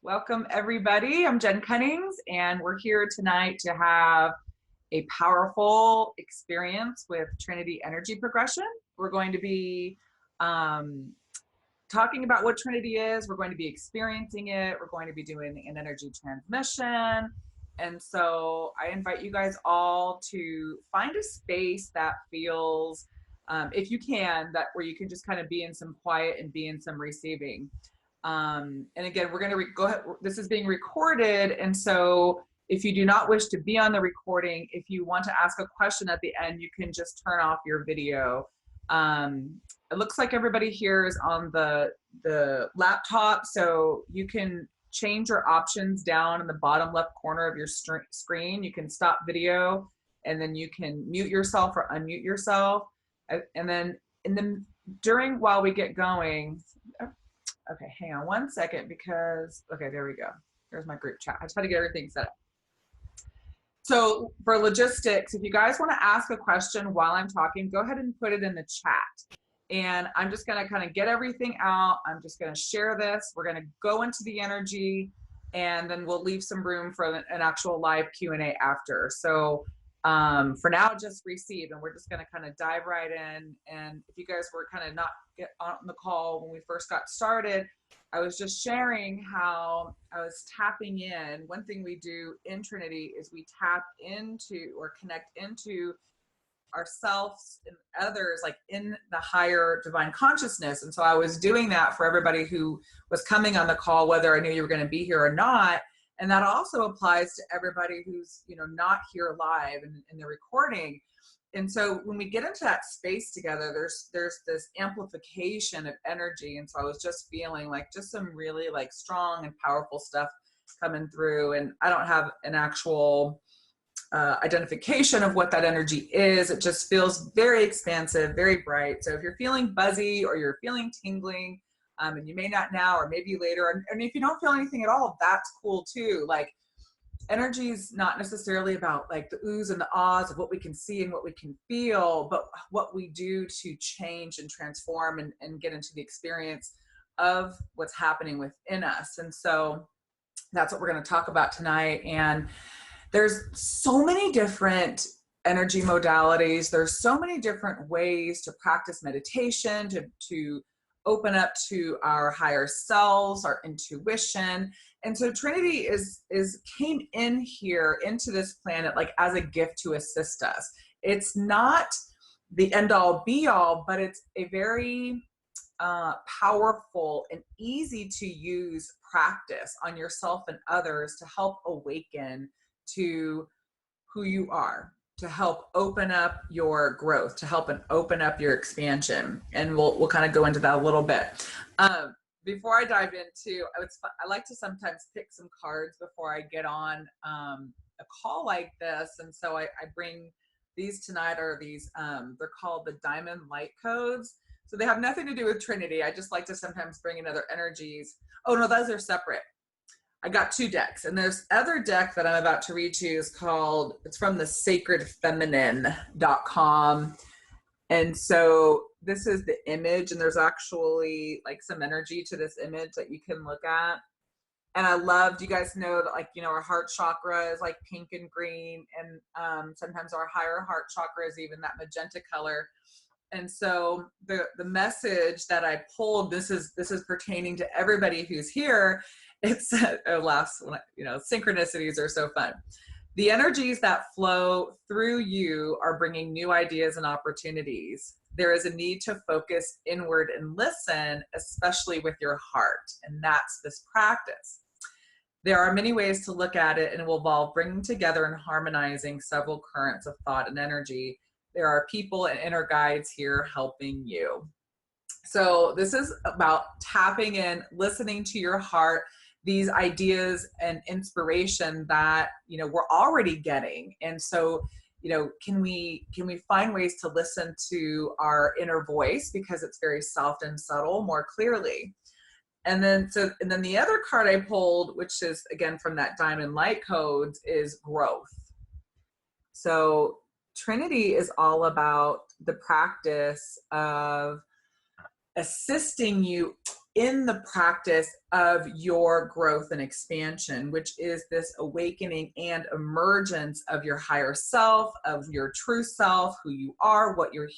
Welcome, everybody. I'm Jen Cunnings, and we're here tonight to have a powerful experience with Trinity Energy Progression. We're going to be talking about what Trinity is. We're going to be experiencing it. We're going to be doing an energy transmission. And so I invite you guys all to find a space that feels, if you can, that where you can just kind of be in some quiet and be in some receiving. And again, we're going to go ahead. This is being recorded. And so if you do not wish to be on the recording, if you want to ask a question at the end, you can just turn off your video. It looks like everybody here is on the laptop, so you can change your options down in the bottom left corner of your screen. You can stop video, and then you can mute yourself or unmute yourself. And then while we get going, okay, hang on one second because, okay, there we go. There's my group chat. I just had to get everything set up. So for logistics, if you guys want to ask a question while I'm talking, go ahead and put it in the chat. And I'm just going to kind of get everything out. I'm just going to share this. We're going to go into the energy, and then we'll leave some room for an actual live Q&A after. So for now, just receive, and we're just going to kind of dive right in. And if you guys were kind of not get on the call when we first got started, I was just sharing how I was tapping in. One thing we do in Trinity is we tap into or connect into ourselves and others, like in the higher divine consciousness. And so I was doing that for everybody who was coming on the call, whether I knew you were going to be here or not. And that also applies to everybody who's, not here live in the recording. And so when we get into that space together, there's this amplification of energy. And so I was just feeling like just some really like strong and powerful stuff coming through. And I don't have an actual identification of what that energy is. It just feels very expansive, very bright. So if you're feeling buzzy or you're feeling tingling, and you may not now or maybe later, and if you don't feel anything at all, that's cool too. Like, energy is not necessarily about like the oohs and the ahs of what we can see and what we can feel, but what we do to change and transform and get into the experience of what's happening within us. And so that's what we're going to talk about tonight. And there's so many different energy modalities. There's so many different ways to practice meditation, to open up to our higher selves, our intuition. And so Trinity came in here into this planet like as a gift to assist us. It's not the end all be all, but it's a very powerful and easy to use practice on yourself and others to help awaken to who you are, to help open up your growth, to help and open up your expansion. And we'll kind of go into that a little bit. Before I dive into, I like to sometimes pick some cards before I get on a call like this. And so I bring these tonight are these, they're called the Diamond Light Codes. So they have nothing to do with Trinity. I just like to sometimes bring in other energies. Oh no, those are separate. I got two decks, and this other deck that I'm about to read to you is called, it's from the sacredfeminine.com. And so this is the image, and there's actually like some energy to this image that you can look at. And I loved, you guys know that like, our heart chakra is like pink and green, and sometimes our higher heart chakra is even that magenta color. And so the message that I pulled, this is pertaining to everybody who's here. It's synchronicities are so fun. The energies that flow through you are bringing new ideas and opportunities. There is a need to focus inward and listen, especially with your heart. And that's this practice. There are many ways to look at it, and it will involve bringing together and harmonizing several currents of thought and energy. There are people and inner guides here helping you. So this is about tapping in, listening to your heart, these ideas and inspiration that, we're already getting. And so, can we find ways to listen to our inner voice, because it's very soft and subtle, more clearly. And then the other card I pulled, which is again from that Diamond Light Codes, is growth. So Trinity is all about the practice of assisting you in the practice of your growth and expansion, which is this awakening and emergence of your higher self, of your true self, who you are, what you're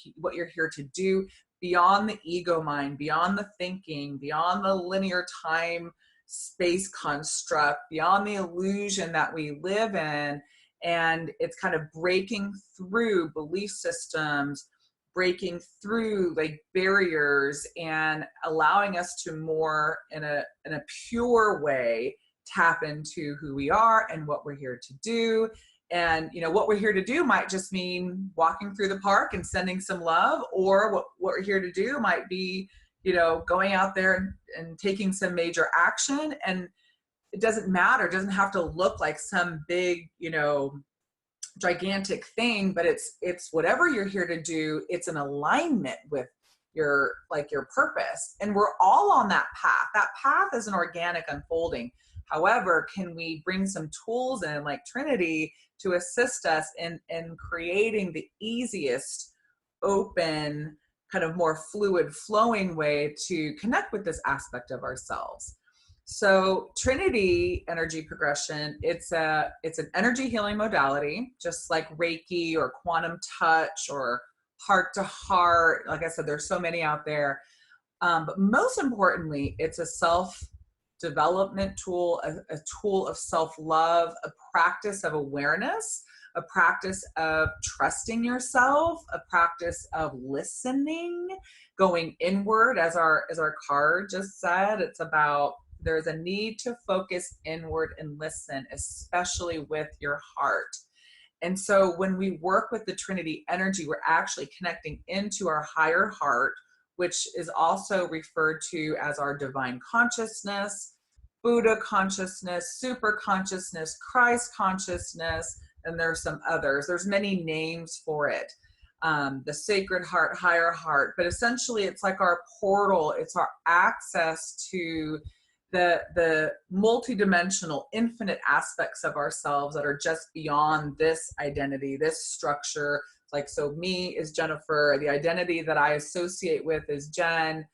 here to do, beyond the ego mind, beyond the thinking, beyond the linear time space construct, beyond the illusion that we live in. And it's kind of breaking through belief systems, breaking through like barriers, and allowing us to more in a pure way tap into who we are and what we're here to do. And what we're here to do might just mean walking through the park and sending some love, or what we're here to do might be going out there and taking some major action. And it doesn't matter, it doesn't have to look like some big gigantic thing, but it's whatever you're here to do, it's an alignment with your purpose. And we're all on that path. That path is an organic unfolding. However, can we bring some tools in like Trinity to assist us in creating the easiest, open, kind of more fluid flowing way to connect with this aspect of ourselves? So Trinity Energy Progression, it's an energy healing modality, just like Reiki or quantum touch or heart to heart. Like I said, there's so many out there. But most importantly, it's a self-development tool, a tool of self-love, a practice of awareness, a practice of trusting yourself, a practice of listening, going inward, as our card just said. It's about there's a need to focus inward and listen, especially with your heart. And so when we work with the Trinity energy, we're actually connecting into our higher heart, which is also referred to as our divine consciousness, Buddha consciousness, super consciousness, Christ consciousness, and there's some others. There's many names for it. The sacred heart, higher heart, but essentially it's like our portal. It's our access to the multidimensional, infinite aspects of ourselves that are just beyond this identity, this structure. Like, so me is Jennifer, the identity that I associate with is Jen,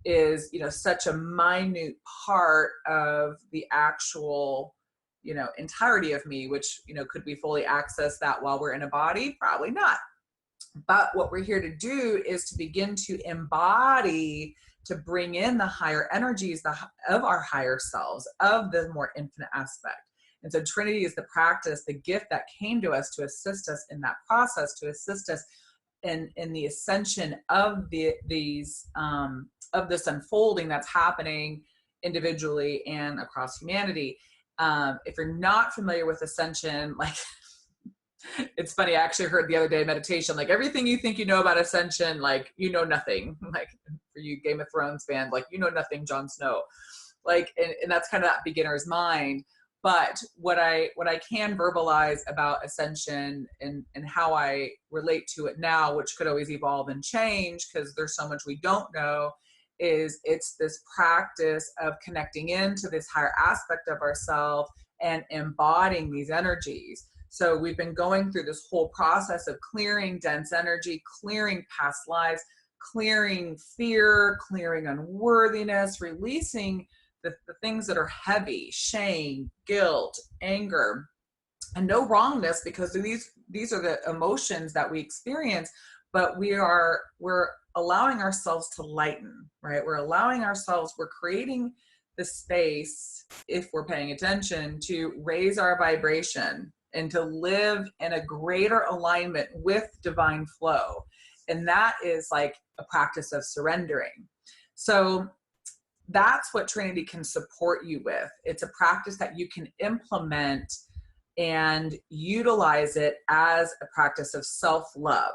is, such a minute part of the actual, entirety of me, which, could we fully access that while we're in a body? Probably not. But what we're here to do is to begin to embody, to bring in the higher energies of our higher selves, of the more infinite aspect. And so Trinity is the practice, the gift that came to us to assist us in that process, to assist us in the ascension of this unfolding that's happening individually and across humanity. If you're not familiar with ascension, like, it's funny, I actually heard the other day meditation, like everything you think you know about ascension, like, nothing. Like, for you Game of Thrones fans, like, nothing, Jon Snow. Like, and that's kind of that beginner's mind. But what I can verbalize about ascension and how I relate to it now, which could always evolve and change because there's so much we don't know, is it's this practice of connecting into this higher aspect of ourselves and embodying these energies. So we've been going through this whole process of clearing dense energy, clearing past lives, clearing fear, clearing unworthiness, releasing the things that are heavy, shame, guilt, anger, and no wrongness, because these are the emotions that we experience, but we're allowing ourselves to lighten, right? We're creating the space, if we're paying attention, to raise our vibration and to live in a greater alignment with divine flow. And that is like a practice of surrendering. So that's what Trinity can support you with. It's a practice that you can implement and utilize it as a practice of self-love.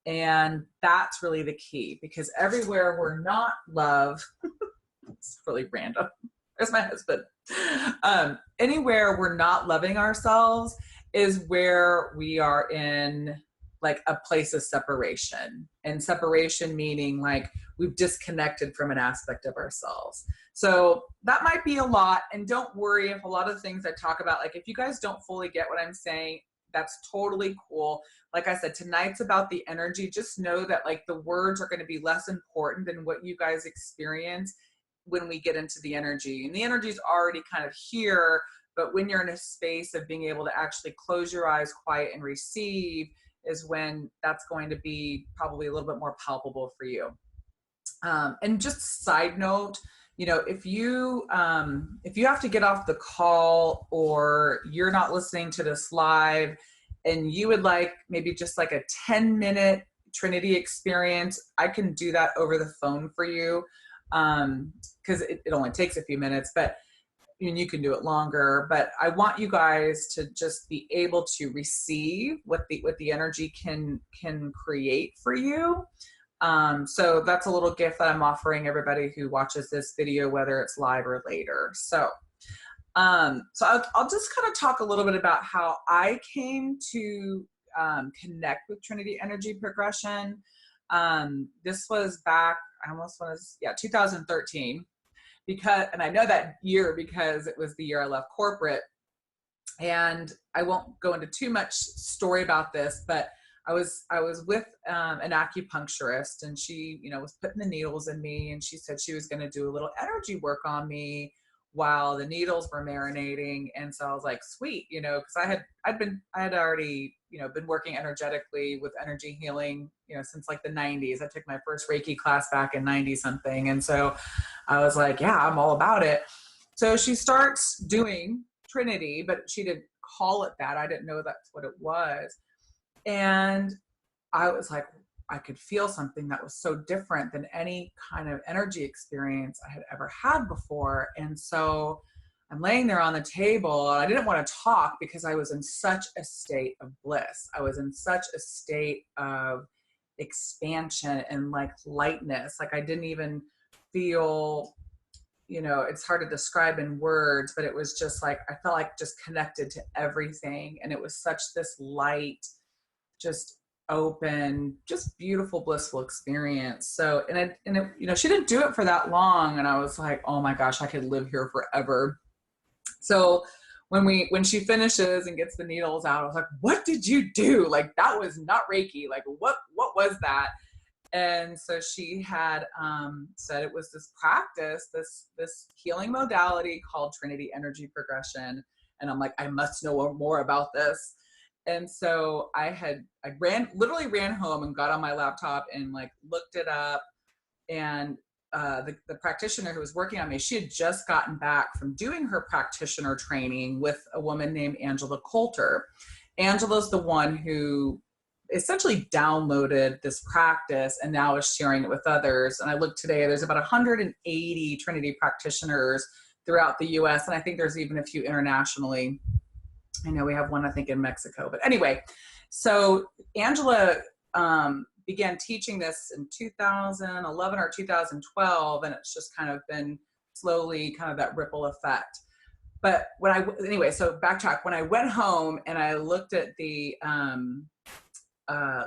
And that's really the key, because everywhere we're not love, it's really random. There's my husband. Anywhere we're not loving ourselves is where we are in like a place of separation, and separation meaning like we've disconnected from an aspect of ourselves. So that might be a lot, and don't worry if a lot of the things I talk about, like if you guys don't fully get what I'm saying, that's totally cool. Like I said, tonight's about the energy. Just know that like the words are going to be less important than what you guys experience when we get into the energy. And the energy is already kind of here, but when you're in a space of being able to actually close your eyes, quiet, and receive is when that's going to be probably a little bit more palpable for you. And just side note, you know, if you have to get off the call or you're not listening to this live and you would like maybe just like a 10-minute Trinity experience, I can do that over the phone for you, because it only takes a few minutes, but and you can do it longer. But I want you guys to just be able to receive what the energy can create for you. So that's a little gift that I'm offering everybody who watches this video, whether it's live or later. So I'll just kind of talk a little bit about how I came to connect with Trinity Energy Progression. This was back, 2013, and I know that year because it was the year I left corporate. And I won't go into too much story about this, but I was with an acupuncturist, and she, was putting the needles in me, and she said she was going to do a little energy work on me while the needles were marinating. And so I was like, sweet, because I had already, been working energetically with energy healing, since like the 90s. I took my first Reiki class back in 90 something. And so I was like, yeah, I'm all about it. So she starts doing Trinity, but she didn't call it that. I didn't know that's what it was. And I was like, I could feel something that was so different than any kind of energy experience I had ever had before. And so I'm laying there on the table, and I didn't want to talk because I was in such a state of bliss. I was in such a state of expansion and like lightness. Like I didn't even feel, it's hard to describe in words, but it was just like, I felt like just connected to everything. And it was such this light, just open, just beautiful, blissful experience. So, and it, she didn't do it for that long. And I was like, oh my gosh, I could live here forever. So when she finishes and gets the needles out, I was like, what did you do? Like, that was not Reiki. Like, what was that? And so she had said it was this practice, this healing modality called Trinity Energy Progression. And I'm like, I must know more about this. And so I literally ran home and got on my laptop and like looked it up. And the practitioner who was working on me, she had just gotten back from doing her practitioner training with a woman named Angela Coulter. Angela's the one who essentially downloaded this practice and now is sharing it with others. And I looked today, there's about 180 Trinity practitioners throughout the US. And I think there's even a few internationally. I know we have one, I think, in Mexico. But anyway, so Angela began teaching this in 2011 or 2012, and it's just kind of been slowly kind of that ripple effect. But so backtrack. When I went home and I looked at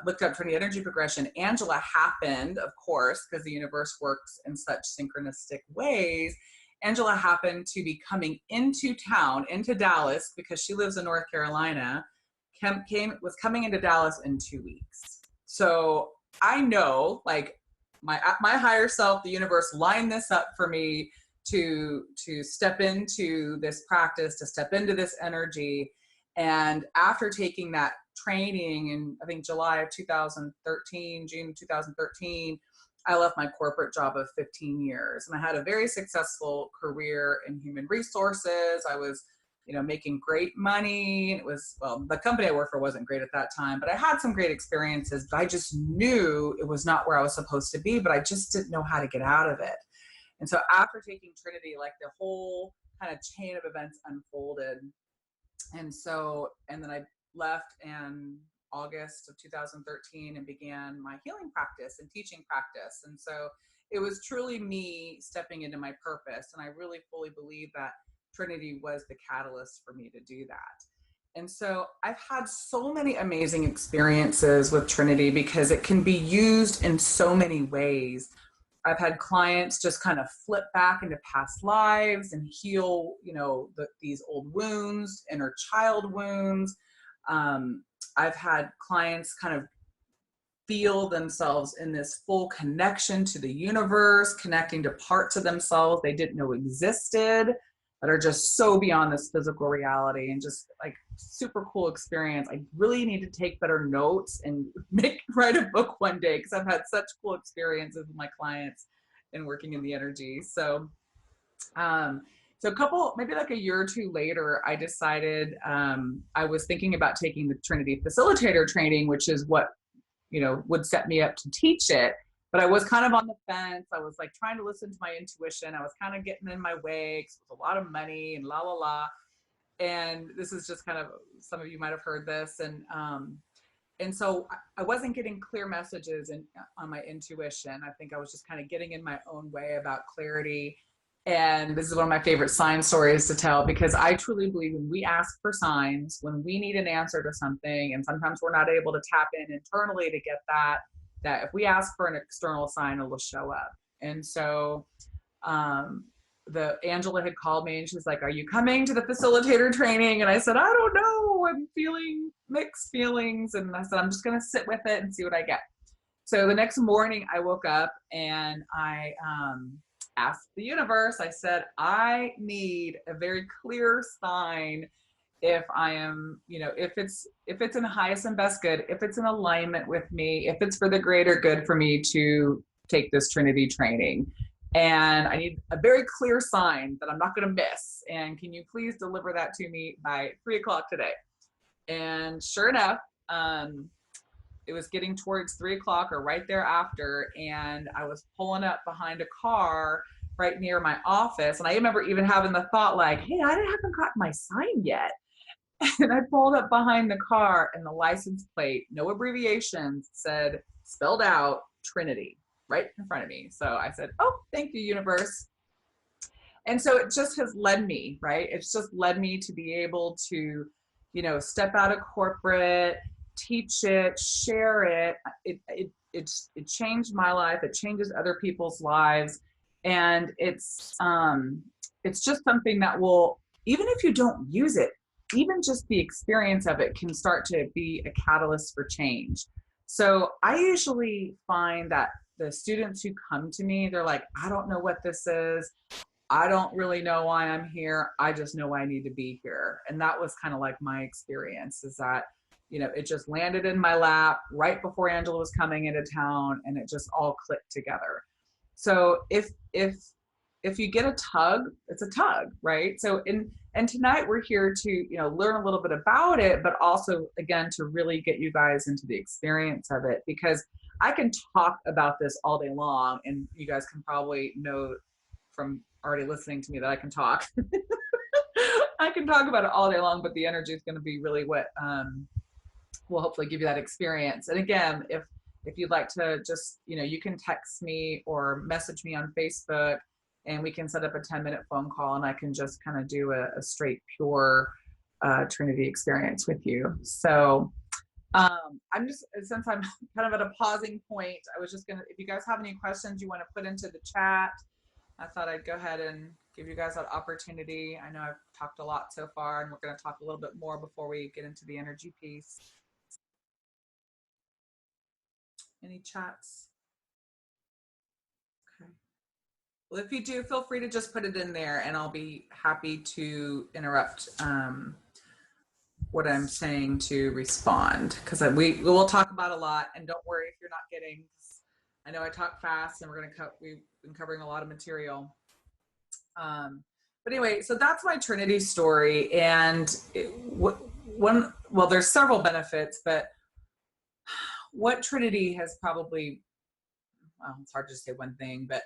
looked up Trinity Energy Progression, Angela happened, of course, because the universe works in such synchronistic ways. Angela happened to be coming into town, into Dallas, because she lives in North Carolina, was coming into Dallas in 2 weeks. So I know, like, my higher self, the universe, lined this up for me to step into this practice, to step into this energy. And after taking that training in, I think, June of 2013, I left my corporate job of 15 years, and I had a very successful career in human resources. I was, making great money. It was, the company I worked for wasn't great at that time, but I had some great experiences, but I just knew it was not where I was supposed to be, but I just didn't know how to get out of it. And so after taking Trinity, like the whole kind of chain of events unfolded. And then I left in August of 2013 and began my healing practice and teaching practice. And so it was truly me stepping into my purpose. And I really fully believe that Trinity was the catalyst for me to do that. And so I've had so many amazing experiences with Trinity because it can be used in so many ways. I've had clients just kind of flip back into past lives and heal, these old wounds, inner child wounds. I've had clients kind of feel themselves in this full connection to the universe, connecting to parts of themselves they didn't know existed, that are just so beyond this physical reality, and just like super cool experience. I really need to take better notes and write a book one day, because I've had such cool experiences with my clients and working in the energy. So so a couple, maybe like a year or two later, I decided I was thinking about taking the Trinity Facilitator training, which is what, you know, would set me up to teach it. But I was kind of on the fence. I was like trying to listen to my intuition. I was kind of getting in my way because it was a lot of money and la la la. And this is just kind of, some of you might have heard this. And so I wasn't getting clear messages on my intuition. I think I was just kind of getting in my own way about clarity. And this is one of my favorite sign stories to tell, because I truly believe when we ask for signs, when we need an answer to something, and sometimes we're not able to tap in internally to get that if we ask for an external sign, it will show up. And so the Angela had called me and she's like, "Are you coming to the facilitator training?" And I said, "I don't know. I'm feeling mixed feelings." And I said, "I'm just going to sit with it and see what I get." So the next morning I woke up and I asked the universe, I said, "I need a very clear sign if I am, you know, if it's in the highest and best good, if it's in alignment with me, if it's for the greater good for me to take this Trinity training. And I need a very clear sign that I'm not going to miss. And can you please deliver that to me by 3:00 today?" And sure enough, it was getting towards 3:00 or right thereafter. And I was pulling up behind a car right near my office. And I remember even having the thought like, "Hey, I haven't got my sign yet." And I pulled up behind the car and the license plate, no abbreviations, said, spelled out, Trinity, right in front of me. So I said, "Oh, thank you, universe." And so it just has led me, right? It's just led me to be able to, you know, step out of corporate, teach it, share it. It changed my life. It changes other people's lives. And it's just something that will, even if you don't use it, even just the experience of it can start to be a catalyst for change. So I usually find that the students who come to me, they're like, "I don't know what this is. I don't really know why I'm here. I just know I need to be here." And that was kind of like my experience, is that, you know, it just landed in my lap right before Angela was coming into town, and it just all clicked together. So if you get a tug, it's a tug, right? So and tonight we're here to, you know, learn a little bit about it, but also again to really get you guys into the experience of it, because I can talk about this all day long, and you guys can probably know from already listening to me that I can talk. I can talk about it all day long, but the energy is going to be really what will hopefully give you that experience. And again, if you'd like to just, you know, you can text me or message me on Facebook, and we can set up a 10-minute phone call, and I can just kind of do a straight, pure Trinity experience with you. So I'm just, since I'm kind of at a pausing point, I was just going to, if you guys have any questions you want to put into the chat, I thought I'd go ahead and give you guys that opportunity. I know I've talked a lot so far, and we're going to talk a little bit more before we get into the energy piece. Any chats? Okay. Well, if you do, feel free to just put it in there, and I'll be happy to interrupt what I'm saying to respond, because we will talk about a lot. And don't worry if you're not getting, I know I talk fast, and we've been covering a lot of material. But anyway, so that's my Trinity story. And well, there's several benefits, but what Trinity has probably, well, it's hard to say one thing, but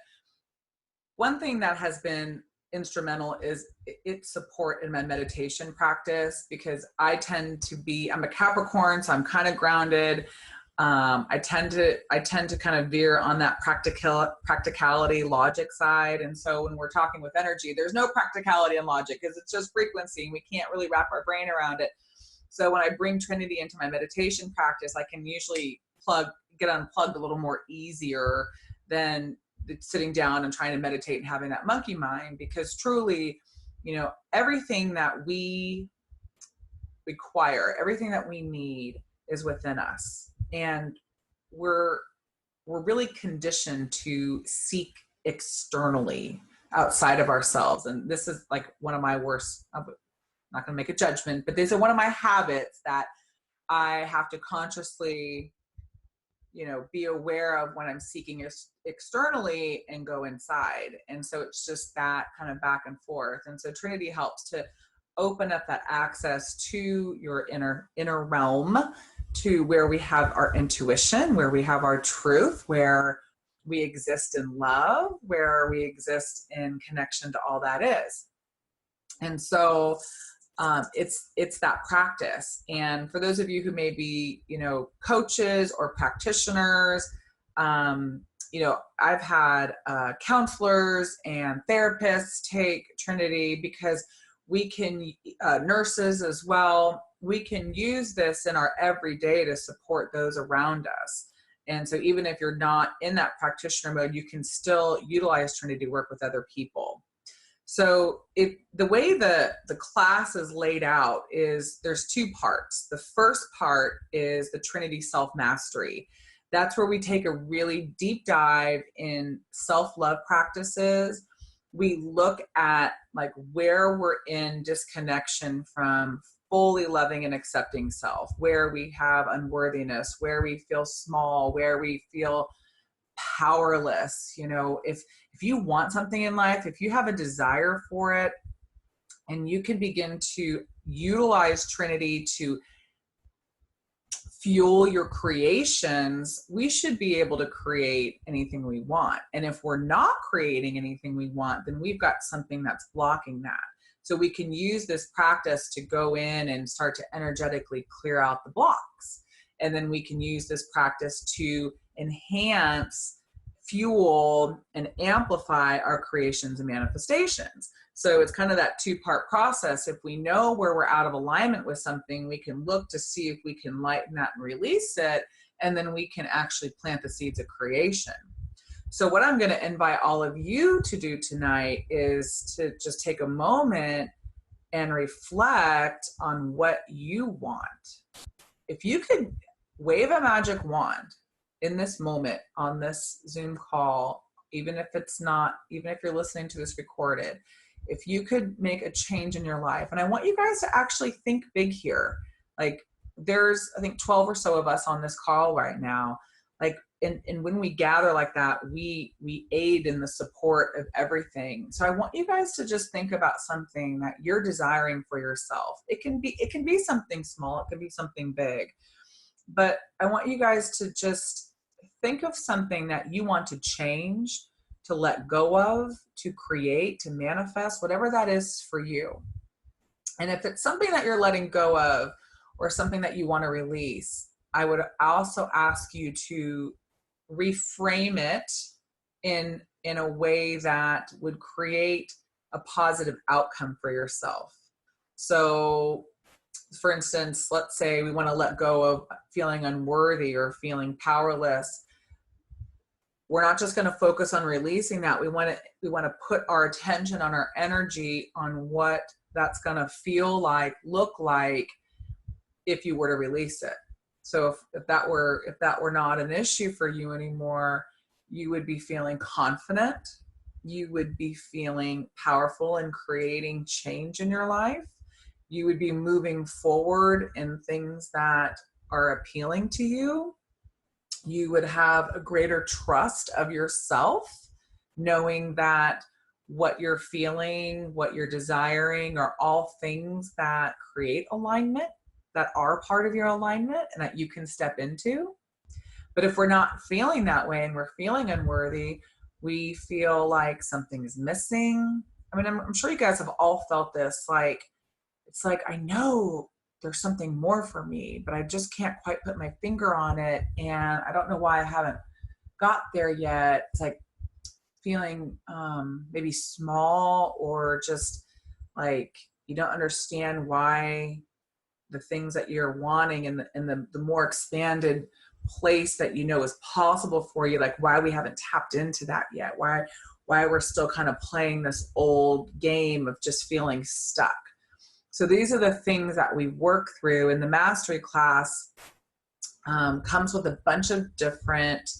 one thing that has been instrumental is its support in my meditation practice, because I'm a Capricorn, so I'm kind of grounded. I tend to kind of veer on that practicality logic side. And so when we're talking with energy, there's no practicality and logic, because it's just frequency, and we can't really wrap our brain around it. So when I bring Trinity into my meditation practice, I can usually get unplugged a little more easier than sitting down and trying to meditate and having that monkey mind. Because truly, you know, everything that we require, everything that we need is within us. And we're really conditioned to seek externally outside of ourselves. And this is like one of my worst, I'm not going to make a judgment, but these are one of my habits that I have to consciously, be aware of when I'm seeking externally and go inside. And so it's just that kind of back and forth. And so Trinity helps to open up that access to your inner realm, to where we have our intuition, where we have our truth, where we exist in love, where we exist in connection to all that is. And so it's that practice. And for those of you who may be, coaches or practitioners, I've had counselors and therapists take Trinity, because we can, nurses as well, we can use this in our everyday to support those around us. And so even if you're not in that practitioner mode, you can still utilize Trinity to work with other people. So the way the class is laid out is there's two parts. The first part is the Trinity self-mastery. That's where we take a really deep dive in self-love practices. We look at like where we're in disconnection from fully loving and accepting self, where we have unworthiness, where we feel small, where we feel powerless. If you want something in life, if you have a desire for it, and you can begin to utilize Trinity to fuel your creations, we should be able to create anything we want. And if we're not creating anything we want, then we've got something that's blocking that. So we can use this practice to go in and start to energetically clear out the blocks. And then we can use this practice to enhance, fuel, and amplify our creations and manifestations. So it's kind of that two-part process. If we know where we're out of alignment with something, we can look to see if we can lighten that and release it, and then we can actually plant the seeds of creation. So what I'm going to invite all of you to do tonight is to just take a moment and reflect on what you want. If you could wave a magic wand in this moment on this Zoom call, even if you're listening to this recorded, if you could make a change in your life, and I want you guys to actually think big here. Like there's, I think 12 or so of us on this call right now. Like, and when we gather like that, we aid in the support of everything. So I want you guys to just think about something that you're desiring for yourself. It can be something small, it can be something big. But I want you guys to just think of something that you want to change, to let go of, to create, to manifest, whatever that is for you. And if it's something that you're letting go of or something that you want to release, I would also ask you to reframe it in a way that would create a positive outcome for yourself. So for instance, let's say we want to let go of feeling unworthy or feeling powerless. We're not just going to focus on releasing that. We want to put our attention on our energy on what that's going to feel like, look like if you were to release it. So if that were not an issue for you anymore, you would be feeling confident. You would be feeling powerful and creating change in your life. You would be moving forward in things that are appealing to you. You would have a greater trust of yourself, knowing that what you're feeling, what you're desiring are all things that create alignment, that are part of your alignment and that you can step into. But if we're not feeling that way and we're feeling unworthy, we feel like something is missing. I mean, I'm sure you guys have all felt this, like, it's like, I know there's something more for me, but I just can't quite put my finger on it. And I don't know why I haven't got there yet. It's like feeling maybe small, or just like you don't understand why the things that you're wanting and the more expanded place that you know is possible for you, like why we haven't tapped into that yet, why we're still kind of playing this old game of just feeling stuck. So these are the things that we work through, and the mastery class comes with a bunch of different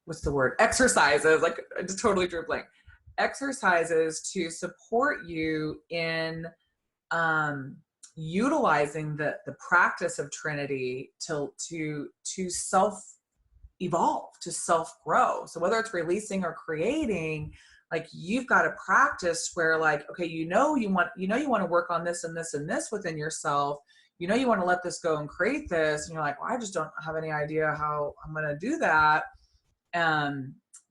what's the word, exercises, like I just totally drew a blank, exercises to support you in utilizing the practice of Trinity to self evolve, to self grow. So whether it's releasing or creating, like you've got to practice where, like, okay, you want to work on this and this and this within yourself. You want to let this go and create this, and you're like, well, I just don't have any idea how I'm going to do that.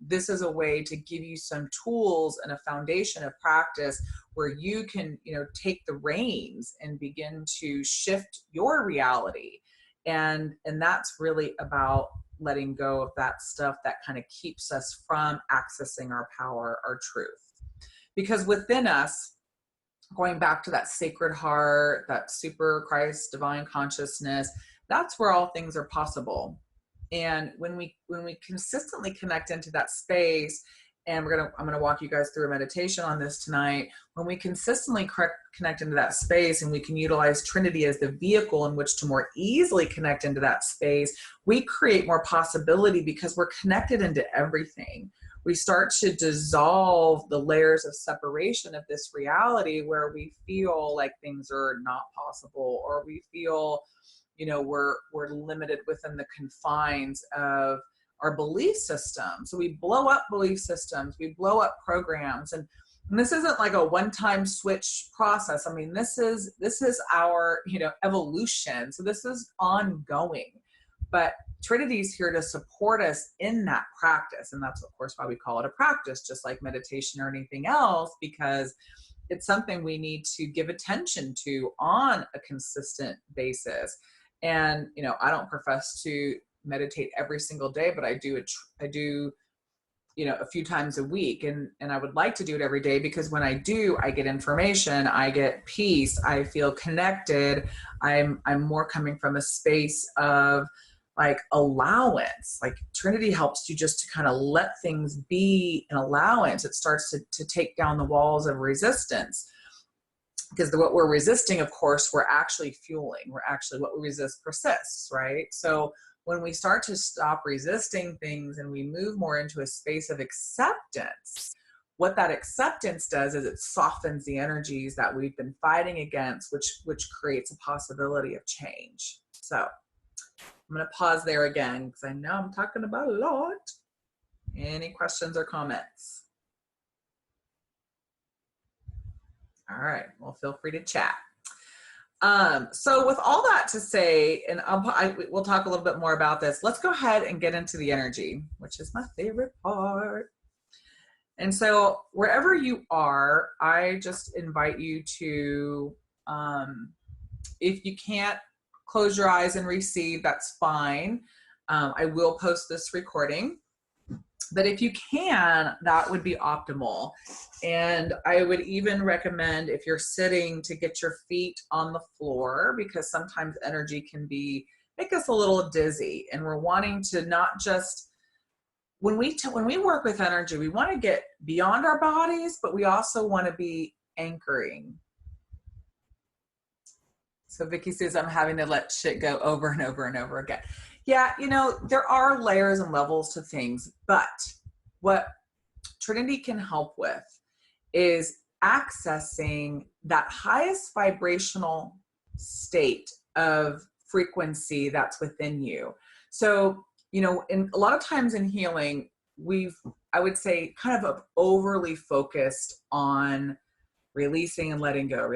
This is a way to give you some tools and a foundation of practice where you can, take the reins and begin to shift your reality. And that's really about letting go of that stuff that kind of keeps us from accessing our power, our truth. Because within us, going back to that sacred heart, that super Christ divine consciousness, that's where all things are possible. And when we consistently connect into that space, and I'm gonna walk you guys through a meditation on this tonight. When we consistently connect into that space, and we can utilize Trinity as the vehicle in which to more easily connect into that space, we create more possibility because we're connected into everything. We start to dissolve the layers of separation of this reality where we feel like things are not possible, or we feel we're limited within the confines of our belief system. So we blow up belief systems, we blow up programs, and this isn't like a one-time switch process. I mean, this is our evolution. So this is ongoing, but Trinity is here to support us in that practice, and that's of course why we call it a practice, just like meditation or anything else, because it's something we need to give attention to on a consistent basis. And I don't profess to meditate every single day, but I do a few times a week, and I would like to do it every day, because when I do, I get information, I get peace, I feel connected. I'm more coming from a space of like allowance. Like Trinity helps you just to kind of let things be an allowance. It starts to take down the walls of resistance. Because what we're resisting, of course, we're actually fueling. What we resist persists, right? So when we start to stop resisting things and we move more into a space of acceptance, what that acceptance does is it softens the energies that we've been fighting against, which creates a possibility of change. So I'm going to pause there again, because I know I'm talking about a lot. Any questions or comments? All right, well, feel free to chat. So with all that to say, and we'll talk a little bit more about this, let's go ahead and get into the energy, which is my favorite part. And so wherever you are, I just invite you to, if you can't close your eyes and receive, that's fine. I will post this recording. But if you can, that would be optimal. And I would even recommend, if you're sitting, to get your feet on the floor, because sometimes energy can make us a little dizzy. And we're wanting to not just, when we work with energy, we want to get beyond our bodies, but we also want to be anchoring. So Vicky says, I'm having to let shit go over and over and over again. Yeah, there are layers and levels to things, but what Trinity can help with is accessing that highest vibrational state of frequency that's within you. So, in a lot of times in healing, I would say, kind of overly focused on releasing and letting go,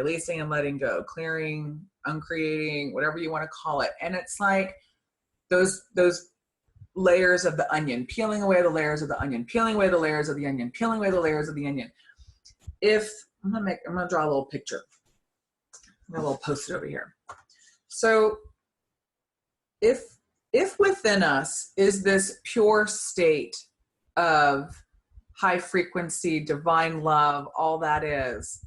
clearing, uncreating, whatever you want to call it. And it's like those layers of the onion, peeling away the layers of the onion, peeling away the layers of the onion, peeling away the layers of the onion. I'm gonna draw a little picture. I'm gonna post it over here. So if within us is this pure state of high frequency, divine love, all that is,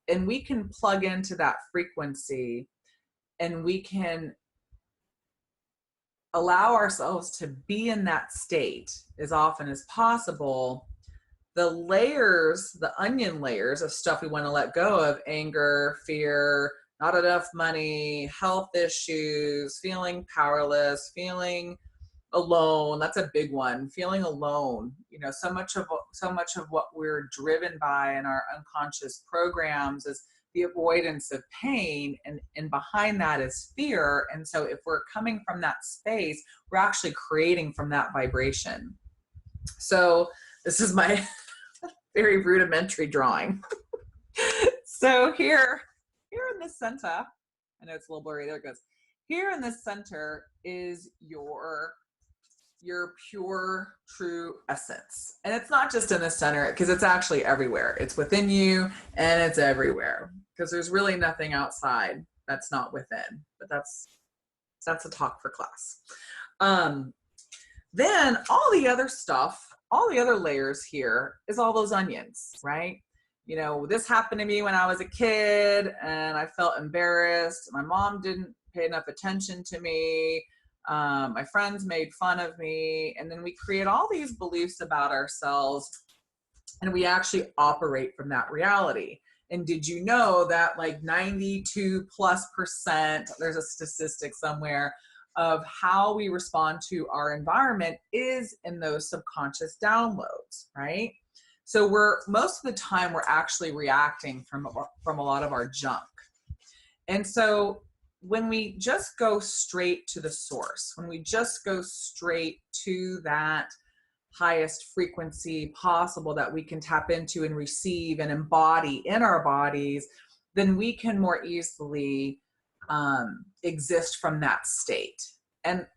and we can plug into that frequency, and we can allow ourselves to be in that state as often as possible, the layers, the onion layers of stuff we want to let go of: anger, fear, not enough money, health issues, feeling powerless, feeling alone. That's a big one. Feeling alone. You know, so much of what we're driven by in our unconscious programs is the avoidance of pain, and behind that is fear. And so if we're coming from that space, we're actually creating from that vibration. So this is my very rudimentary drawing. So here in the center, I know it's a little blurry, there it goes. Here in the center is your pure, true essence. And it's not just in the center, because it's actually everywhere. It's within you and it's everywhere, because there's really nothing outside that's not within. But that's a talk for class. Then all the other stuff, all the other layers here is all those onions, right? You know, this happened to me when I was a kid and I felt embarrassed. My mom didn't pay enough attention to me. My friends made fun of me. And then we create all these beliefs about ourselves, and we actually operate from that reality. And did you know that like 92+%, there's a statistic somewhere, of how we respond to our environment is in those subconscious downloads, right? So most of the time we're actually reacting from a lot of our junk. And so when we just go straight to the source, when we just go straight to that highest frequency possible that we can tap into and receive and embody in our bodies, then we can more easily exist from that state. And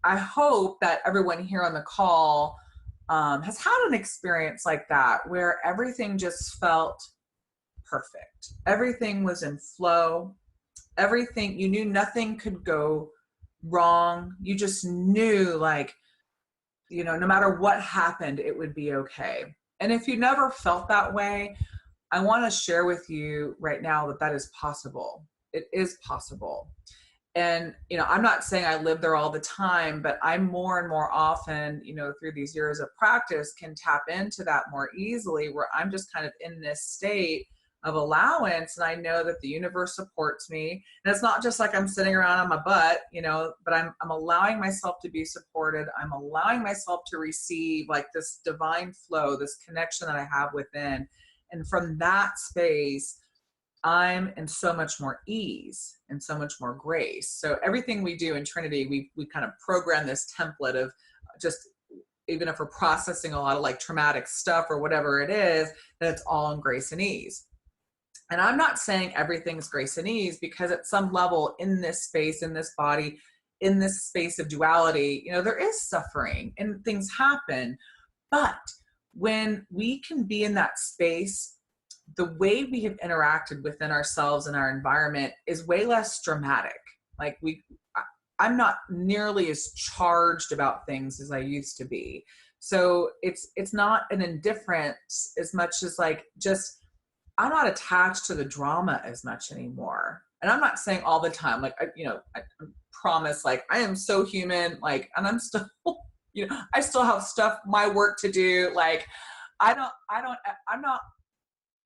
I hope that everyone here on the call has had an experience like that, where everything just felt perfect. Everything was in flow. Everything, you knew nothing could go wrong. You just knew, like, you know, no matter what happened, it would be okay. And if you never felt that way, I want to share with you right now that is possible. It is possible. And, you know, I'm not saying I live there all the time, but I more and more often, you know, through these years of practice, can tap into that more easily, where I'm just kind of in this state of allowance. And I know that the universe supports me. And it's not just like I'm sitting around on my butt, you know, but I'm allowing myself to be supported. I'm allowing myself to receive like this divine flow, this connection that I have within. And from that space, I'm in so much more ease and so much more grace. So everything we do in Trinity, we kind of program this template of just, even if we're processing a lot of like traumatic stuff or whatever it is, that it's all in grace and ease. And I'm not saying everything's grace and ease, because at some level in this space, in this body, in this space of duality, you know, there is suffering and things happen. But when we can be in that space, the way we have interacted within ourselves and our environment is way less dramatic. Like I'm not nearly as charged about things as I used to be. So it's not an indifference as much as like, just, I'm not attached to the drama as much anymore. And I'm not saying all the time, like, I promise, like, I am so human, like, and I'm still, you know, I still have stuff, my work to do. Like, I'm not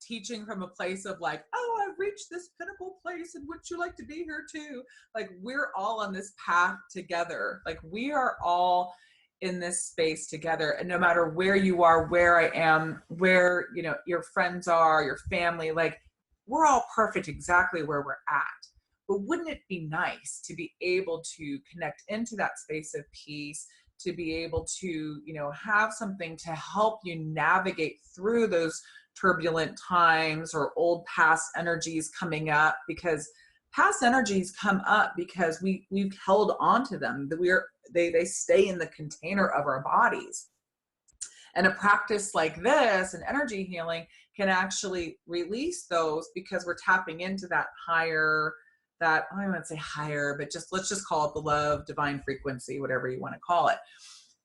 teaching from a place of like, oh, I've reached this pinnacle place and would you like to be here too? Like, we're all on this path together. Like, we are all in this space together. And no matter where you are, where I am, where, you know, your friends are, your family, like, we're all perfect exactly where we're at. But wouldn't it be nice to be able to connect into that space of peace, to be able to, you know, have something to help you navigate through those turbulent times or old past energies coming up? Because past energies come up because we've held on to them, that they stay in the container of our bodies. And a practice like this, and energy healing, can actually release those, because we're tapping into that higher, that, I don't want to say higher, but let's just call it the love, divine frequency, whatever you want to call it.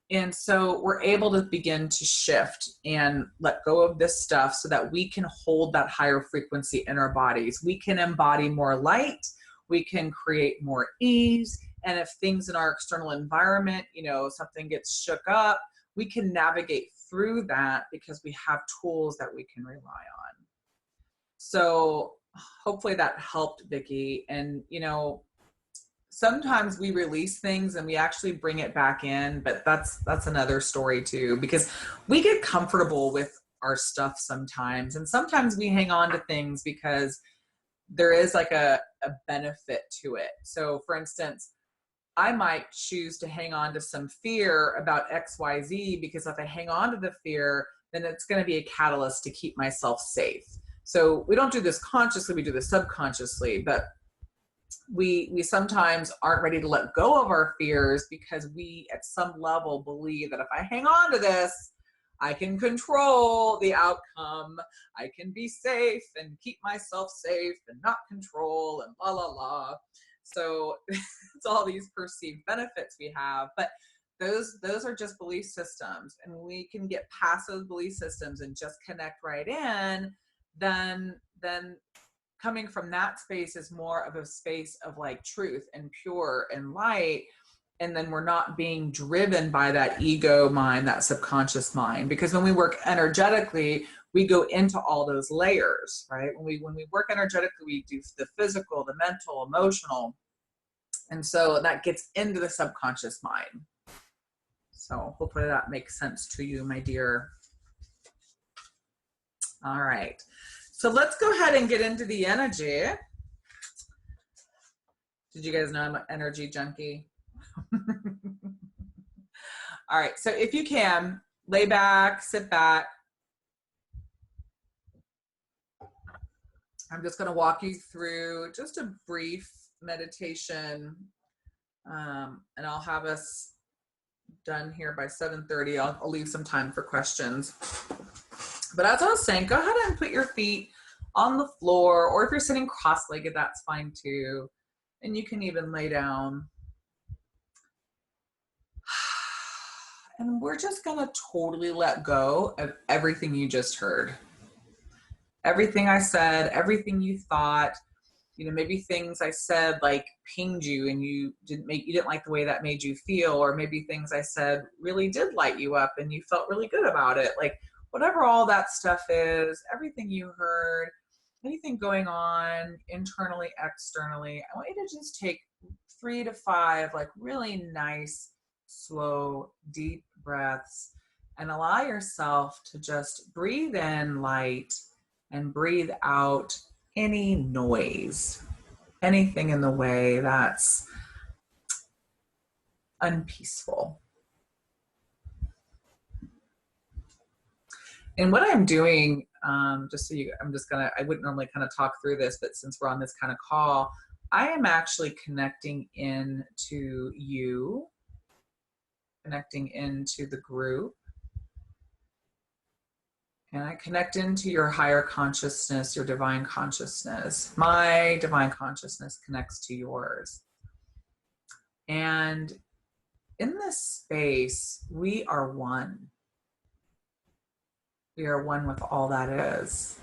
And so we're able to begin to shift and let go of this stuff so that we can hold that higher frequency in our bodies. We can embody more light. We can create more ease. And if things in our external environment, you know, something gets shook up, we can navigate through that because we have tools that we can rely on. So hopefully that helped, Vicki. And, you know, sometimes we release things and we actually bring it back in, but that's another story too, because we get comfortable with our stuff sometimes. And sometimes we hang on to things because there is like a benefit to it. So for instance, I might choose to hang on to some fear about XYZ because if I hang on to the fear, then it's going to be a catalyst to keep myself safe. So we don't do this consciously, we do this subconsciously, but we sometimes aren't ready to let go of our fears because we at some level believe that if I hang on to this, I can control the outcome, I can be safe and keep myself safe and not control and la la la. So it's all these perceived benefits we have, but those are just belief systems, and we can get past those belief systems and just connect right in. Then coming from that space is more of a space of like truth and pure and light. And then we're not being driven by that ego mind, that subconscious mind, because when we work energetically, we go into all those layers, right? When we work energetically, we do the physical, the mental, emotional. And so that gets into the subconscious mind. So hopefully that makes sense to you, my dear. All right. So let's go ahead and get into the energy. Did you guys know I'm an energy junkie? All right. So if you can, lay back, sit back. I'm just going to walk you through just a brief meditation, and I'll have us done here by 7:30. I'll leave some time for questions. But as I was saying, go ahead and put your feet on the floor, or if you're sitting cross-legged, that's fine too. And you can even lay down. And we're just going to totally let go of everything you just heard. Everything I said, everything you thought, you know, maybe things I said like pinged you and you didn't like the way that made you feel, or maybe things I said really did light you up and you felt really good about it. Like whatever all that stuff is, everything you heard, anything going on internally, externally, I want you to just take 3 to 5 like really nice, slow, deep breaths and allow yourself to just breathe in light and breathe out any noise, anything in the way that's unpeaceful. And what I'm doing, I wouldn't normally kind of talk through this, but since we're on this kind of call, I am actually connecting into you, connecting into the group, and I connect into your higher consciousness, your divine consciousness. My divine consciousness connects to yours. And in this space, we are one. We are one with all that is.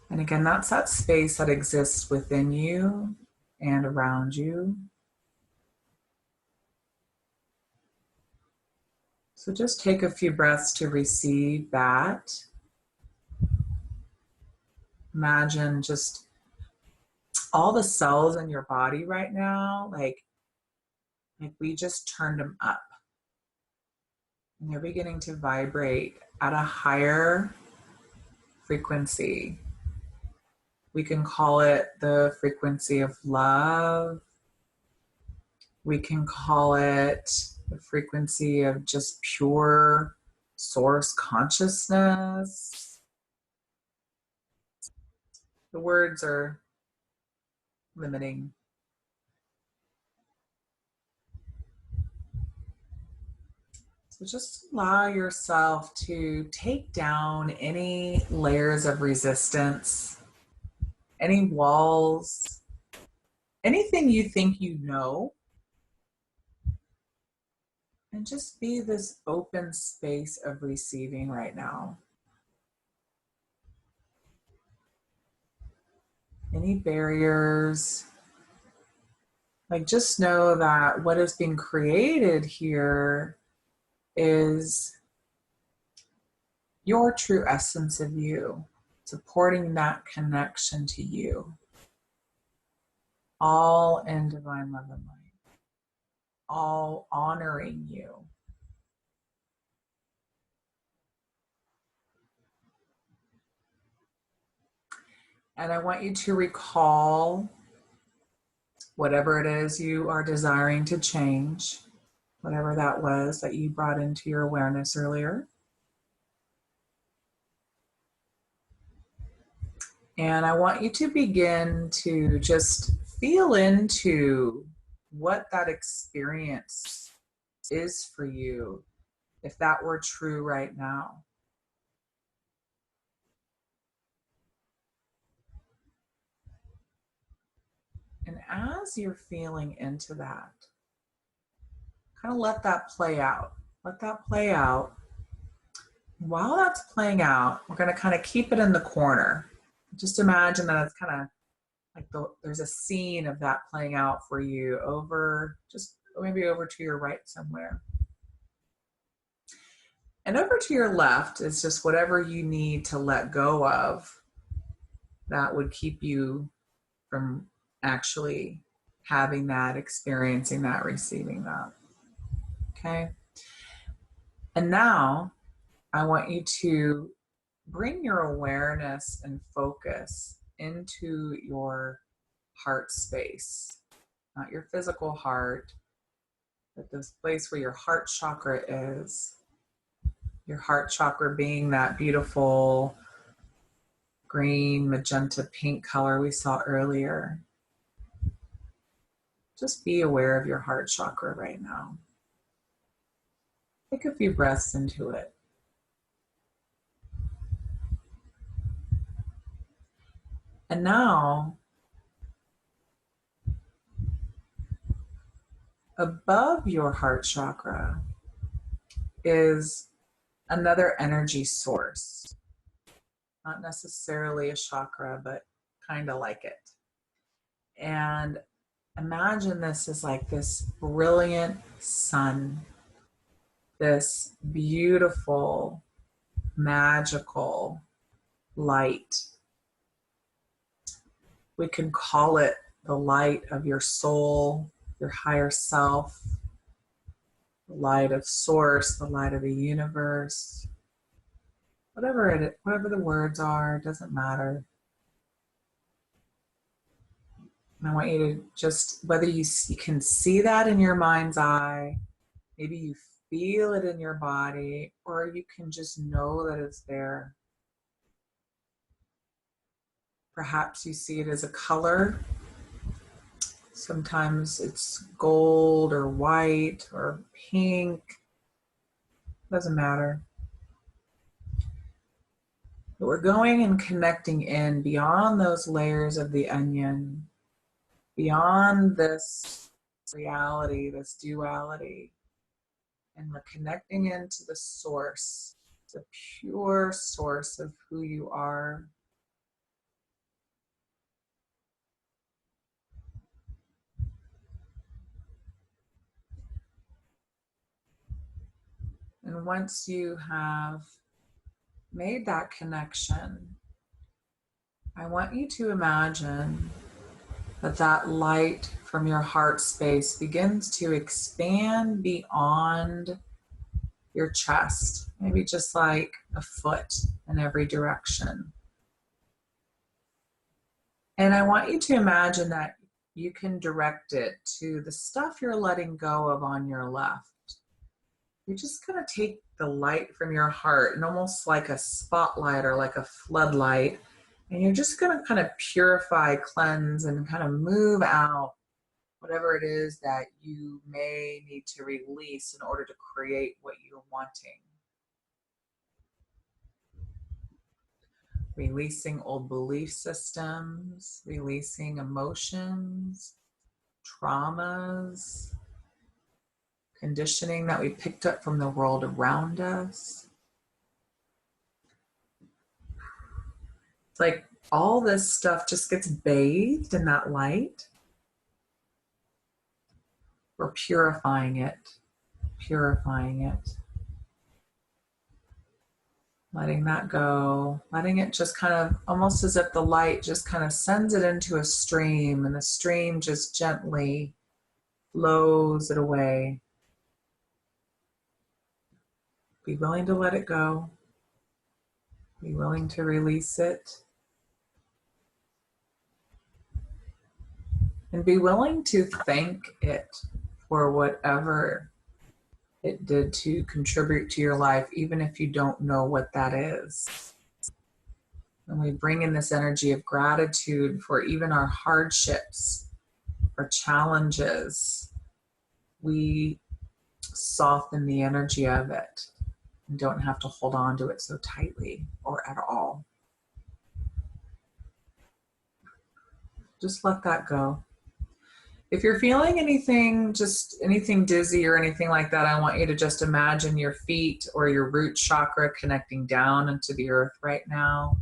And again, that's that space that exists within you and around you. So just take a few breaths to receive that. Imagine just all the cells in your body right now, like we just turned them up. And they're beginning to vibrate at a higher frequency. We can call it the frequency of love. We can call it the frequency of just pure source consciousness. The words are limiting. So just allow yourself to take down any layers of resistance, any walls, anything you think you know, and just be this open space of receiving right now. Any barriers, like just know that what is being created here is your true essence of you, supporting that connection to you, all in divine love and light, all honoring you. And I want you to recall whatever it is you are desiring to change, whatever that was that you brought into your awareness earlier. And I want you to begin to just feel into what that experience is for you, if that were true right now. And as you're feeling into that, kind of let that play out. Let that play out. While that's playing out, we're going to kind of keep it in the corner. Just imagine that it's kind of like there's a scene of that playing out for you over, just maybe over to your right somewhere. And over to your left is just whatever you need to let go of that would keep you from actually having that, experiencing that, receiving that. Okay. And now I want you to bring your awareness and focus into your heart space, not your physical heart, but this place where your heart chakra is. Your heart chakra being that beautiful green, magenta, pink color we saw earlier. Just be aware of your heart chakra right now. Take a few breaths into it. And now, above your heart chakra is another energy source. Not necessarily a chakra, but kind of like it. And imagine this as like this brilliant sun, this beautiful, magical light. We can call it the light of your soul, your higher self, the light of source, the light of the universe. Whatever the words are, it doesn't matter. And I want you to just, whether you can see that in your mind's eye, maybe you feel it in your body, or you can just know that it's there. Perhaps you see it as a color. Sometimes it's gold or white or pink. Doesn't matter. But we're going and connecting in beyond those layers of the onion, beyond this reality, this duality. And we're connecting into the source, the pure source of who you are. And once you have made that connection, I want you to imagine that that light from your heart space begins to expand beyond your chest, maybe just like a foot in every direction. And I want you to imagine that you can direct it to the stuff you're letting go of on your left. You're just going to take the light from your heart and almost like a spotlight or like a floodlight, and you're just going to kind of purify, cleanse, and kind of move out whatever it is that you may need to release in order to create what you're wanting. Releasing old belief systems, releasing emotions, traumas, conditioning that we picked up from the world around us. It's like all this stuff just gets bathed in that light. We're purifying it, purifying it. letting that go, letting it just kind of almost as if the light just kind of sends it into a stream and the stream just gently flows it away. Be willing to let it go. Be willing to release it. And be willing to thank it for whatever it did to contribute to your life, even if you don't know what that is. And we bring in this energy of gratitude for even our hardships, our challenges. We soften the energy of it and don't have to hold on to it so tightly or at all. Just let that go. If you're feeling anything, just anything dizzy or anything like that, I want you to just imagine your feet or your root chakra connecting down into the earth right now.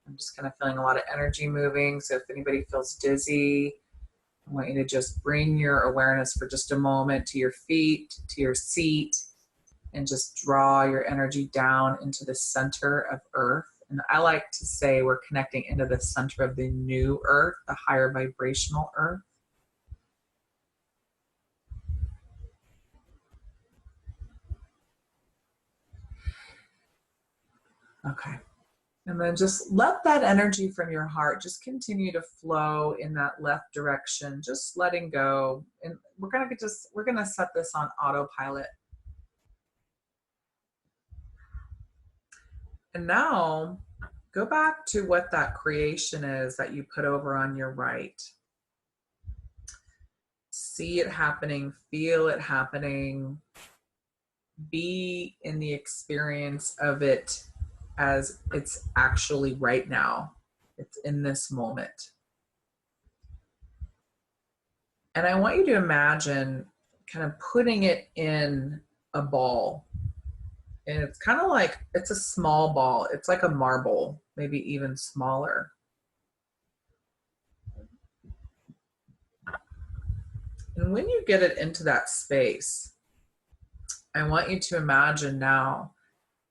I'm just kind of feeling a lot of energy moving. So if anybody feels dizzy, I want you to just bring your awareness for just a moment to your feet, to your seat, and just draw your energy down into the center of earth. And I like to say we're connecting into the center of the new earth, the higher vibrational earth. Okay. And then just let that energy from your heart just continue to flow in that left direction, just letting go. And we're gonna set this on autopilot. And now go back to what that creation is that you put over on your right. See it happening, feel it happening, be in the experience of it as it's actually right now. It's in this moment. And I want you to imagine kind of putting it in a ball. And it's kind of like, it's a small ball. It's like a marble, maybe even smaller. And when you get it into that space, I want you to imagine now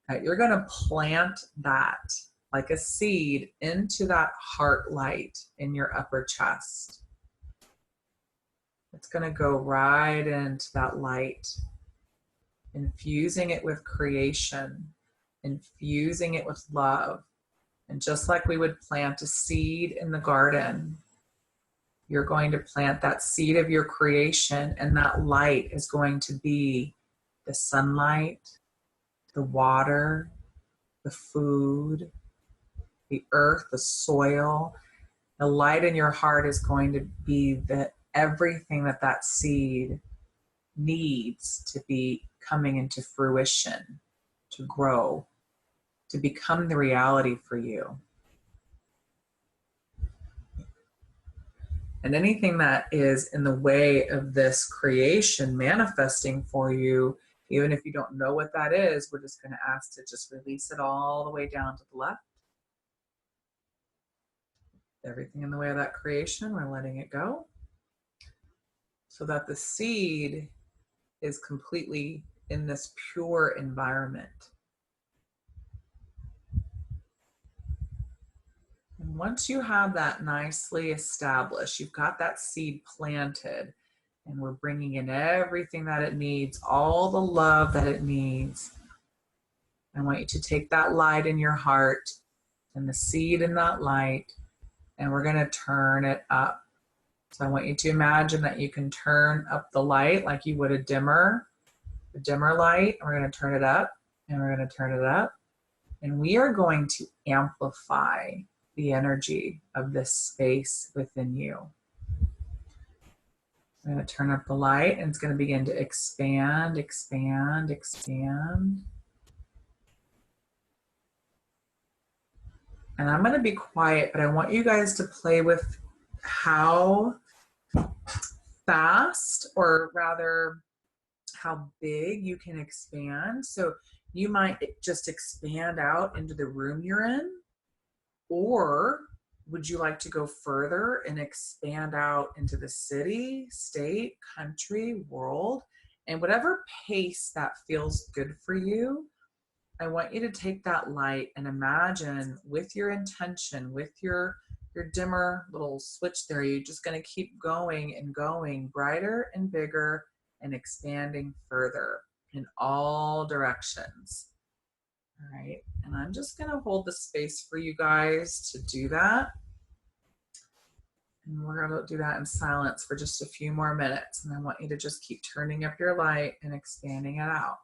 that you're going to plant that like a seed into that heart light in your upper chest. It's going to go right into that light, infusing it with creation, infusing it with love. And just like we would plant a seed in the garden, you're going to plant that seed of your creation, and that light is going to be the sunlight, the water, the food, the earth, the soil. The light in your heart is going to be everything that seed needs to be coming into fruition, to grow, to become the reality for you. And anything that is in the way of this creation manifesting for you, even if you don't know what that is, we're just going to ask to just release it all the way down to the left. Everything in the way of that creation, we're letting it go, so that the seed is completely in this pure environment. And once you have that nicely established, you've got that seed planted, and we're bringing in everything that it needs, all the love that it needs. I want you to take that light in your heart and the seed in that light, and we're going to turn it up. So I want you to imagine that you can turn up the light like you would a dimmer light. And we're going to turn it up, and we're going to turn it up. And we are going to amplify the energy of this space within you. I'm going to turn up the light, and it's going to begin to expand, expand, expand. And I'm going to be quiet, but I want you guys to play with how fast, or rather how big you can expand. So you might just expand out into the room you're in, or would you like to go further and expand out into the city, state, country, world, and whatever pace that feels good for you. I want you to take that light and imagine with your intention, with your dimmer little switch there, you're just going to keep going and going brighter and bigger and expanding further in all directions. All right, and I'm just going to hold the space for you guys to do that. And we're going to do that in silence for just a few more minutes. And I want you to just keep turning up your light and expanding it out.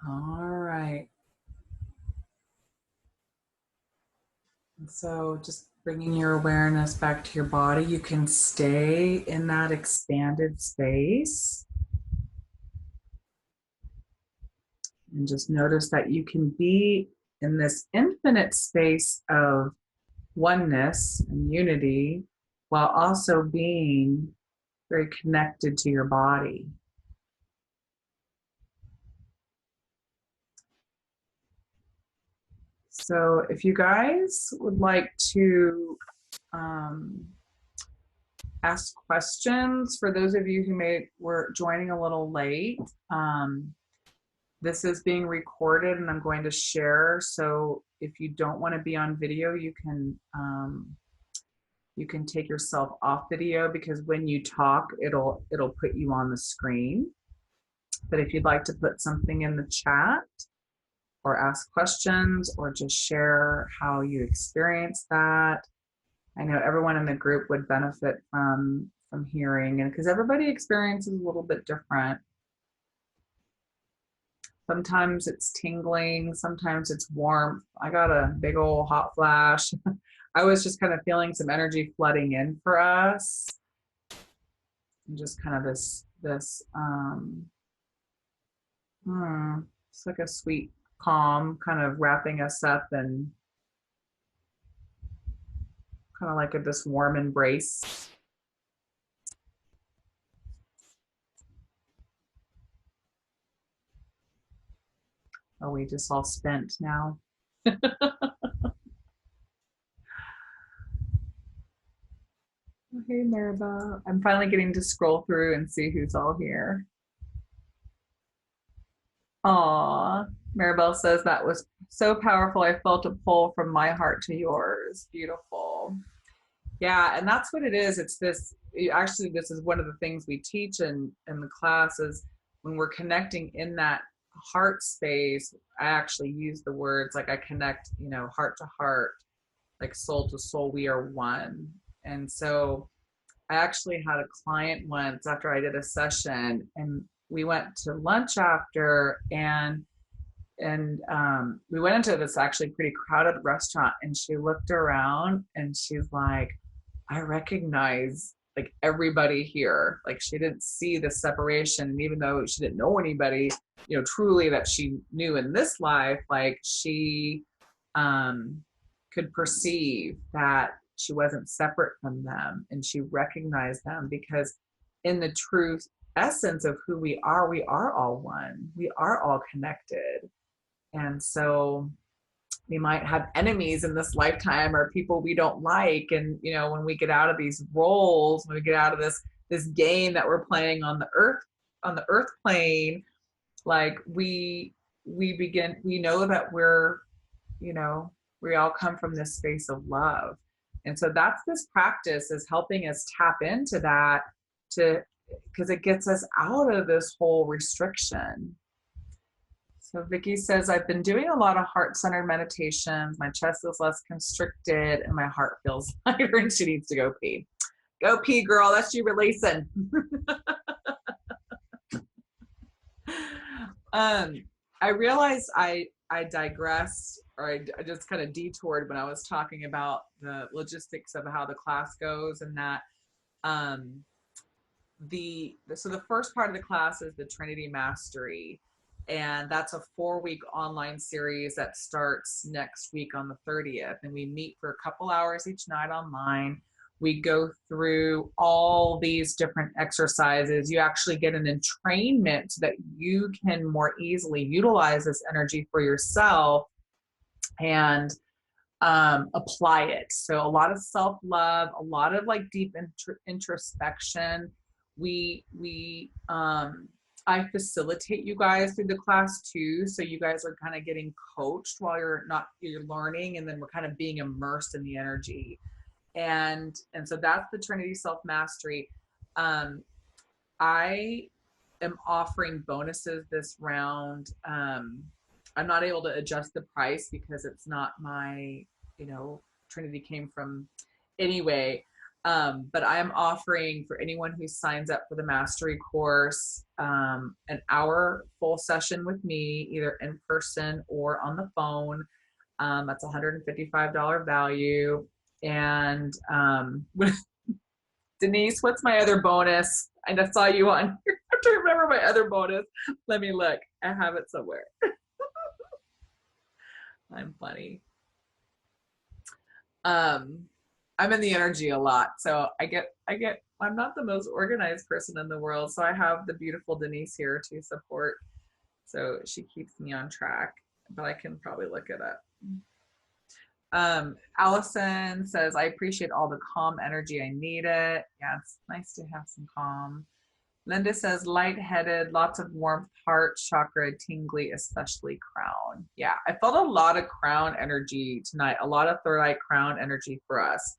All right. And so just bringing your awareness back to your body, you can stay in that expanded space. And just notice that you can be in this infinite space of oneness and unity while also being very connected to your body. So if you guys would like to ask questions, for those of you who were joining a little late, this is being recorded and I'm going to share. So if you don't want to be on video, you can take yourself off video, because when you talk, it'll put you on the screen. But if you'd like to put something in the chat or ask questions or just share how you experience that, I know everyone in the group would benefit from hearing, and because everybody experiences a little bit different. Sometimes it's tingling, sometimes it's warmth. I got a big old hot flash. I was just kind of feeling some energy flooding in for us. And just kind of it's like a sweet calm kind of wrapping us up and kind of like this warm embrace. Are we just all spent now? Hey, Maribel. I'm finally getting to scroll through and see who's all here. Aw, Maribel says that was so powerful. I felt a pull from my heart to yours. Beautiful. Yeah, and that's what it is. It's this, actually, this is one of the things we teach in the class is when we're connecting in that heart space, I actually use the words like I connect, heart to heart, like soul to soul, we are one. And so I actually had a client once after I did a session and we went to lunch after and we went into this actually pretty crowded restaurant and she looked around and she's like, I recognize like everybody here. Like she didn't see the separation. And even though she didn't know anybody, truly that she knew in this life, like she could perceive that she wasn't separate from them and she recognized them because in the truth essence of who we are all one. We are all connected. And so we might have enemies in this lifetime or people we don't like. And, when we get out of these roles, when we get out of this game that we're playing on the earth plane, like we know that we all come from this space of love. And so that's this practice is helping us tap into that because it gets us out of this whole restriction. So Vicky says, I've been doing a lot of heart-centered meditations. My chest is less constricted and my heart feels lighter and she needs to go pee. Go pee, girl. That's you releasing. I realized I digressed or I just kind of detoured when I was talking about the logistics of how the class goes and that so the first part of the class is the Trinity Mastery. And that's a 4-week online series that starts next week on the 30th. And we meet for a couple hours each night online. We go through all these different exercises. You actually get an entrainment so that you can more easily utilize this energy for yourself and apply it. So a lot of self-love, a lot of like deep introspection. I facilitate you guys through the class too. So you guys are kind of getting coached while you're learning, and then we're kind of being immersed in the energy. And so that's the Trinity Self Mastery. I am offering bonuses this round. I'm not able to adjust the price because it's not my, Trinity came from anyway. But I am offering for anyone who signs up for the mastery course, an hour full session with me, either in person or on the phone. That's $155 value. And Denise, what's my other bonus? I just saw you on here. I have to remember my other bonus. Let me look. I have it somewhere. I'm funny. I'm in the energy a lot. So I'm not the most organized person in the world. So I have the beautiful Denise here to support. So she keeps me on track, but I can probably look it up. Allison says, I appreciate all the calm energy. I need it. Yeah, it's nice to have some calm. Linda says, lightheaded, lots of warmth, heart chakra, tingly, especially crown. Yeah, I felt a lot of crown energy tonight, a lot of third eye crown energy for us.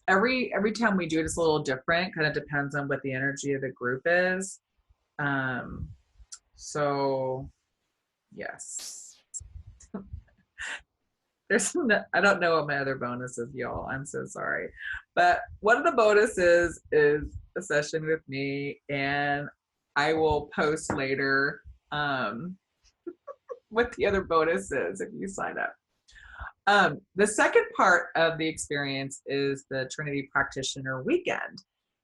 Every time we do it, it's a little different, kind of depends on what the energy of the group is. So, yes. there's no, I don't know what my other bonus is, y'all. I'm so sorry. But one of the bonuses is a session with me, and I will post later what the other bonus is if you sign up. The second part of the experience is the Trinity Practitioner weekend.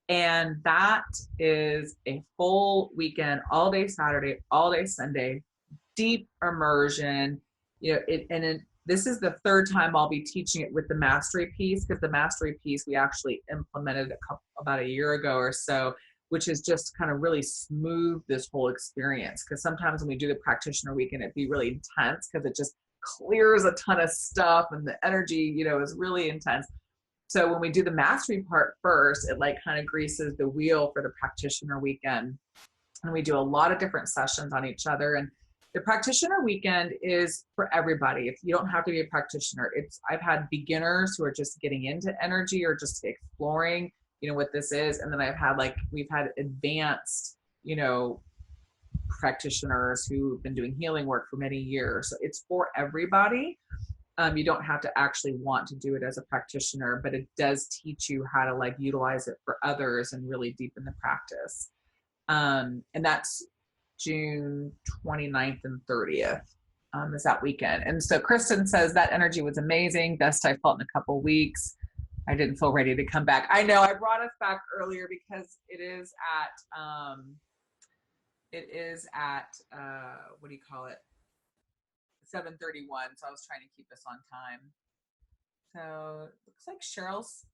And that is a full weekend, all day Saturday, all day Sunday, deep immersion. This is the third time I'll be teaching it with the mastery piece, because the mastery piece we actually implemented about a year ago or so, which is just kind of really smooth this whole experience. Because sometimes when we do the practitioner weekend, it'd be really intense because it just clears a ton of stuff and the energy, is really intense. So when we do the mastery part first, it like kind of greases the wheel for the practitioner weekend. And we do a lot of different sessions on each other. And the practitioner weekend is for everybody. If you don't have to be a practitioner, I've had beginners who are just getting into energy or just exploring, what this is. And then we've had advanced, practitioners who've been doing healing work for many years. So it's for everybody. You don't have to actually want to do it as a practitioner, but it does teach you how to like utilize it for others and really deepen the practice. And that's June 29th and 30th is that weekend. And so Kristen says that energy was amazing. Best I felt in a couple weeks. I didn't feel ready to come back. I know I brought us back earlier because it is at what do you call it? 7:31. So I was trying to keep us on time. So it looks like Cheryl's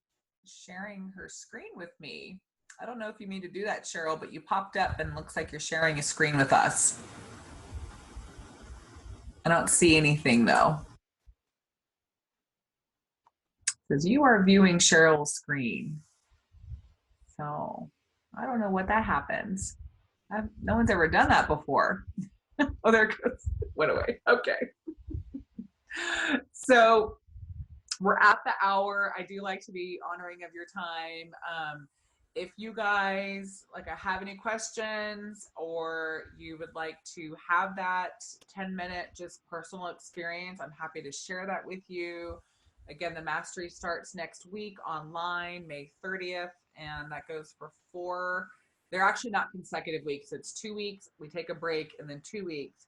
sharing her screen with me. I don't know if you mean to do that, Cheryl, but you popped up and looks like you're sharing a screen with us. I don't see anything though. It says you are viewing Cheryl's screen. So I don't know what that happens. No one's ever done that before. Oh, there it goes. Went away. Okay. So we're at the hour. I do like to be honoring of your time. If you guys have any questions, or you would like to have that 10-minute just personal experience, I'm happy to share that with you. Again, the mastery starts next week online, May 30th, and that goes for 4. They're actually not consecutive weeks. It's 2 weeks. We take a break, and then 2 weeks.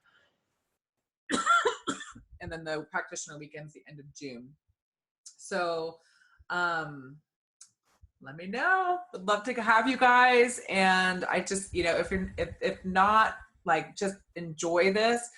And then the practitioner weekend's the end of June. So let me know. Would love to have you guys. And I just, if not, just enjoy this.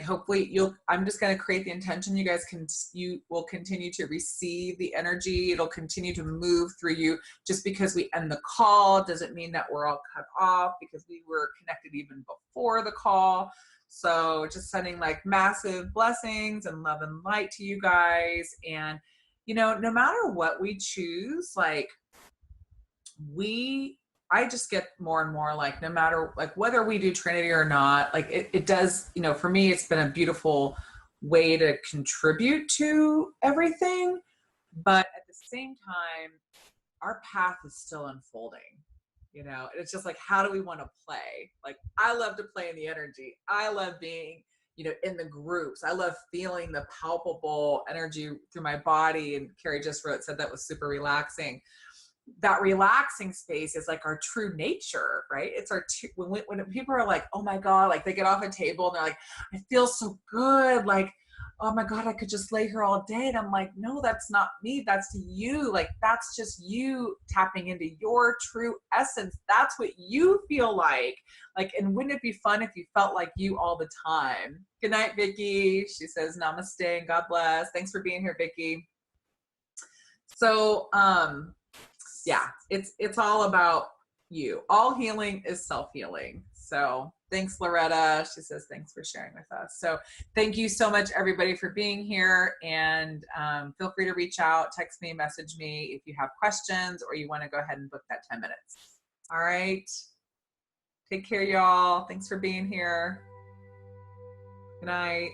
Hopefully I'm just going to create the intention. You will continue to receive the energy. It'll continue to move through you. Just because we end the call doesn't mean that we're all cut off, because we were connected even before the call. So just sending massive blessings and love and light to you guys. And, no matter what we choose, I just get more and more no matter whether we do Trinity or not, it does, for me, it's been a beautiful way to contribute to everything. But at the same time, our path is still unfolding, it's just how do we want to play? I love to play in the energy. I love being, in the groups. I love feeling the palpable energy through my body. And Carrie just said that was super relaxing. That relaxing space is our true nature, right? It's our when people are oh my God, they get off a table and they're I feel so good, oh my God, I could just lay here all day. And I'm no, that's not me. That's you. That's just you tapping into your true essence. That's what you feel like. And wouldn't it be fun if you felt like you all the time? Good night, Vicki. She says namaste and God bless. Thanks for being here, Vicki. So, yeah, it's all about you. All healing is self-healing. So thanks, Loretta. She says, thanks for sharing with us. So thank you so much, everybody, for being here. And feel free to reach out, text me, message me if you have questions, or you want to go ahead and book that 10 minutes. All right. Take care, y'all. Thanks for being here. Good night.